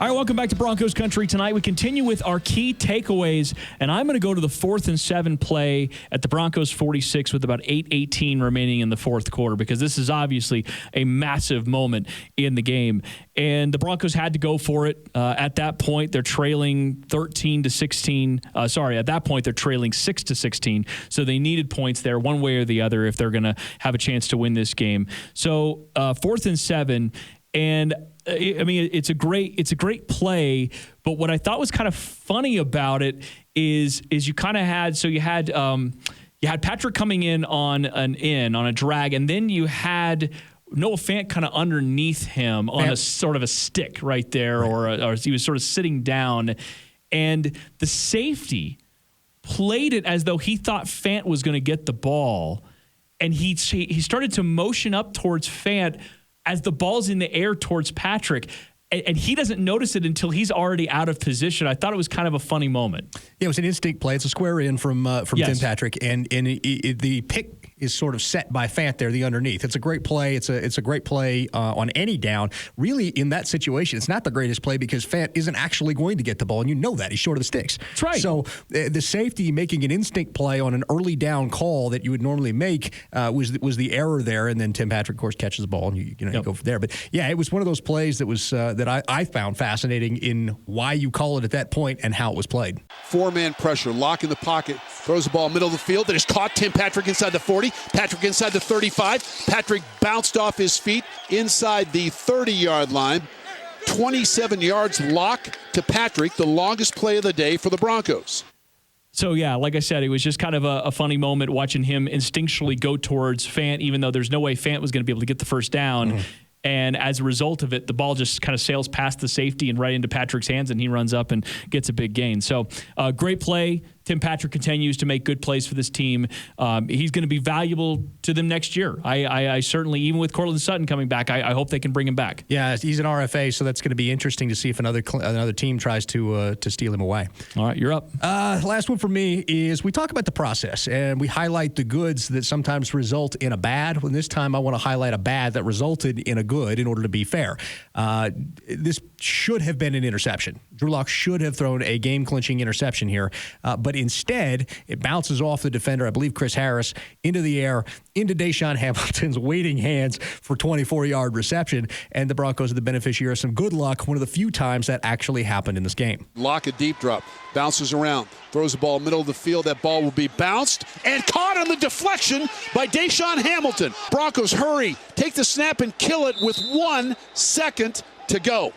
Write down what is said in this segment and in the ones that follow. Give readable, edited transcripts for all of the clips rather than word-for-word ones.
All right, welcome back to Broncos Country Tonight. We continue with our key takeaways, and I'm going to go to the 4th and 7 play at the Broncos 46 with about 8:18 remaining in the fourth quarter, because this is obviously a massive moment in the game. And the Broncos had to go for it. At that point, they're trailing 13-16. At that point, they're trailing 6-16. So they needed points there one way or the other if they're going to have a chance to win this game. So 4th and 7, and I mean, it's a great play, but what I thought was kind of funny about it is you kind of had, you had Patrick coming in on a drag, and then you had Noah Fant kind of underneath him on a sort of a stick right there, or he was sort of sitting down, and the safety played it as though he thought Fant was going to get the ball, and he started to motion up towards Fant as the ball's in the air towards Patrick, and he doesn't notice it until he's already out of position. I thought it was kind of a funny moment. Yeah, it was an instinct play. It's a square in from Yes. Tim Patrick, and the pick is sort of set by Fant there, the underneath. It's a great play. It's a great play on any down. Really, in that situation, it's not the greatest play because Fant isn't actually going to get the ball, and you know that. He's short of the sticks. That's right. So the safety making an instinct play on an early down call that you would normally make was the error there, and then Tim Patrick, of course, catches the ball, and you go from there. But yeah, it was one of those plays that was that I found fascinating in why you call it at that point and how it was played. Four-man pressure, Lock in the pocket, throws the ball middle of the field. That is caught. Tim Patrick inside the 40, Patrick inside the 35. Patrick bounced off his feet inside the 30-yard line. 27 yards, Lock to Patrick, the longest play of the day for the Broncos. So, yeah, like I said, it was just kind of a funny moment watching him instinctually go towards Fant, even though there's no way Fant was going to be able to get the first down. Mm-hmm. And as a result of it, the ball just kind of sails past the safety and right into Patrick's hands, and he runs up and gets a big gain. So, great play. Tim Patrick continues to make good plays for this team. He's going to be valuable to them next year. I certainly, even with Cortland Sutton coming back, I hope they can bring him back. Yeah, he's an RFA, so that's going to be interesting to see if another team tries to steal him away. All right, you're up. Last one for me is we talk about the process, and we highlight the goods that sometimes result in a bad. When this time I want to highlight a bad that resulted in a good in order to be fair. This should have been an interception. Drew Lock should have thrown a game-clinching interception here, but instead, it bounces off the defender, I believe Chris Harris, into the air, into DaeSean Hamilton's waiting hands for 24-yard reception, and the Broncos are the beneficiary of some good luck, one of the few times that actually happened in this game. Lock a deep drop, bounces around, throws the ball middle of the field. That ball will be bounced and caught on the deflection by DaeSean Hamilton. Broncos hurry, take the snap and kill it with 1 second to go.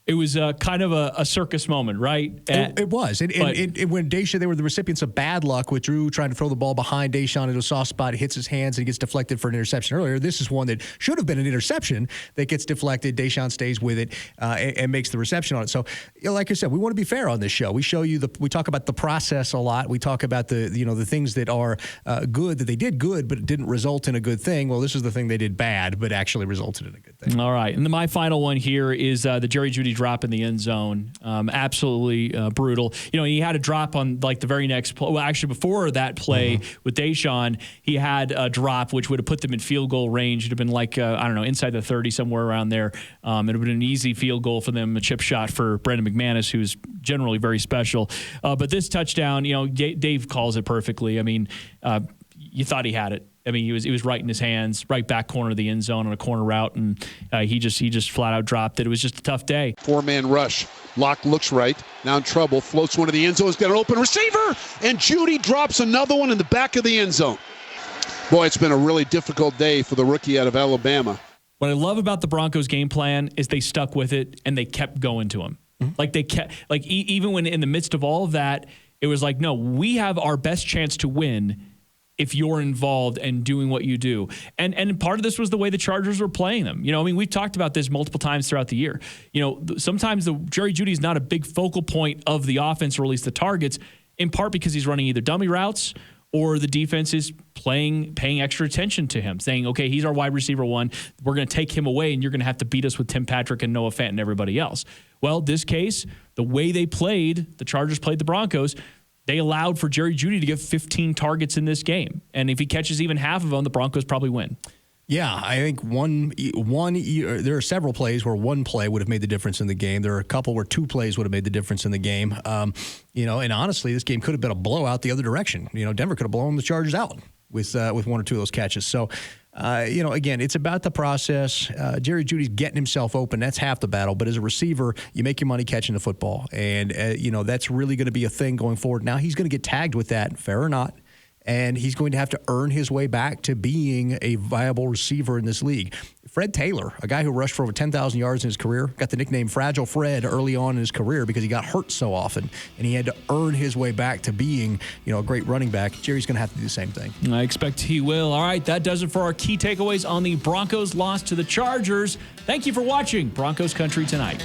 It was kind of a circus moment, right? It was. When DaeSean, they were the recipients of bad luck with Drew trying to throw the ball behind DaeSean into a soft spot, it hits his hands, and he gets deflected for an interception earlier. This is one that should have been an interception that gets deflected. DaeSean stays with it and makes the reception on it. So, like I said, we want to be fair on this show. We show you we talk about the process a lot. We talk about the things that are good, that they did good, but it didn't result in a good thing. Well, this is the thing they did bad, but actually resulted in a good thing. All right. And then my final one here is the Jerry Jeudy drop in the end zone. Absolutely brutal. He had a drop on like the very next play. Well, actually, before that play with DaeSean, he had a drop which would have put them in field goal range. It would have been like, inside the 30, somewhere around there. It would have been an easy field goal for them, a chip shot for Brandon McManus, who's generally very special. But this touchdown, Dave calls it perfectly. I mean, you thought he had it. I mean, he was right in his hands, right back corner of the end zone on a corner route, and he just flat out dropped it. It was just a tough day. Four-man rush. Lock looks right. Now in trouble. Floats one to the end zone. He's got an open receiver, and Jeudy drops another one in the back of the end zone. Boy, it's been a really difficult day for the rookie out of Alabama. What I love about the Broncos' game plan is they stuck with it and they kept going to him. Mm-hmm. Even when in the midst of all of that, it was like, no, we have our best chance to win if you're involved and doing what you do. And part of this was the way the Chargers were playing them. We've talked about this multiple times throughout the year. Sometimes the Jerry Jeudy is not a big focal point of the offense, or at least the targets, in part because he's running either dummy routes or the defense is paying extra attention to him, saying, okay, he's our wide receiver one. We're going to take him away, and you're going to have to beat us with Tim Patrick and Noah Fant and everybody else. Well, this case, the way they played, the Chargers played the Broncos, they allowed for Jerry Jeudy to get 15 targets in this game. And if he catches even half of them, the Broncos probably win. Yeah, I think there are several plays where one play would have made the difference in the game. There are a couple where two plays would have made the difference in the game. And honestly, this game could have been a blowout the other direction. Denver could have blown the Chargers out with one or two of those catches. So, again, it's about the process. Jerry Jeudy's getting himself open. That's half the battle. But as a receiver, you make your money catching the football. And, that's really going to be a thing going forward. Now he's going to get tagged with that, fair or not. And he's going to have to earn his way back to being a viable receiver in this league. Fred Taylor, a guy who rushed for over 10,000 yards in his career, got the nickname Fragile Fred early on in his career because he got hurt so often, and he had to earn his way back to being, a great running back. Jerry's going to have to do the same thing. I expect he will. All right, that does it for our key takeaways on the Broncos' loss to the Chargers. Thank you for watching Broncos Country Tonight.